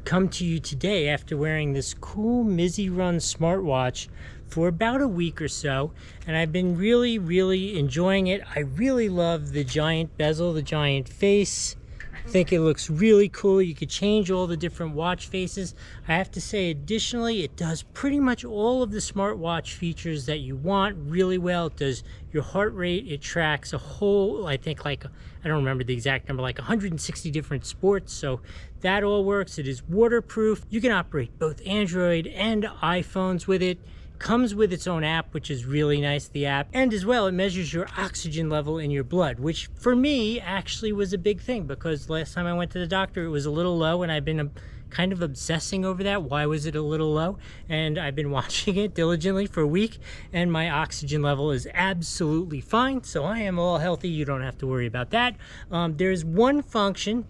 come to you today after wearing this cool Misirun smartwatch for about a week or so, and I've been really enjoying it. I really love the giant bezel, the giant face. I think it looks really cool. You could change all the different watch faces. I have to say, additionally, it does pretty much all of the smartwatch features that you want really well. It does your heart rate. It tracks a whole, I think, like, I don't remember the exact number, like 160 different sports. So that all works. It is waterproof. You can operate both Android and iPhones with it. Comes with its own app, which is really nice, the app. And as well, it measures your oxygen level in your blood, which for me actually was a big thing, because last time I went to the doctor, it was a little low, and I've been kind of obsessing over that. Why was it a little low? And I've been watching it diligently for a week, and my oxygen level is absolutely fine. So I am all healthy. You don't have to worry about that. There's one function,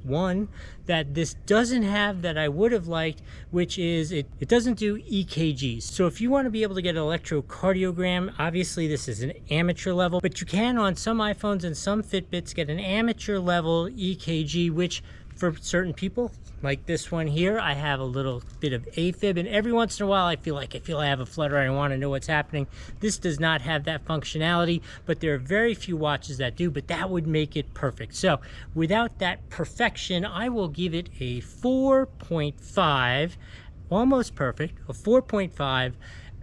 that this doesn't have that I would have liked, which is it doesn't do EKGs. So if you want to be able to get an electrocardiogram, obviously this is an amateur level, but you can on some iPhones and some Fitbits get an amateur level EKG, which for certain people, like this one here, I have a little bit of AFib, and every once in a while I feel I have a flutter. I want to know what's happening. This does not have that functionality, but there are very few watches that do, but that would make it perfect. So without that perfection, I will give it a 4.5, almost perfect, a 4.5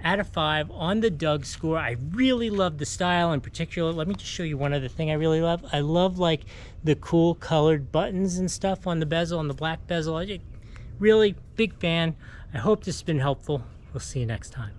out of 5 on the Doug score. I really love the style in particular. Let me just show you one other thing I really love. I love like the cool colored buttons and stuff on the bezel, on the black bezel. Really big fan. I hope this has been helpful. We'll see you next time.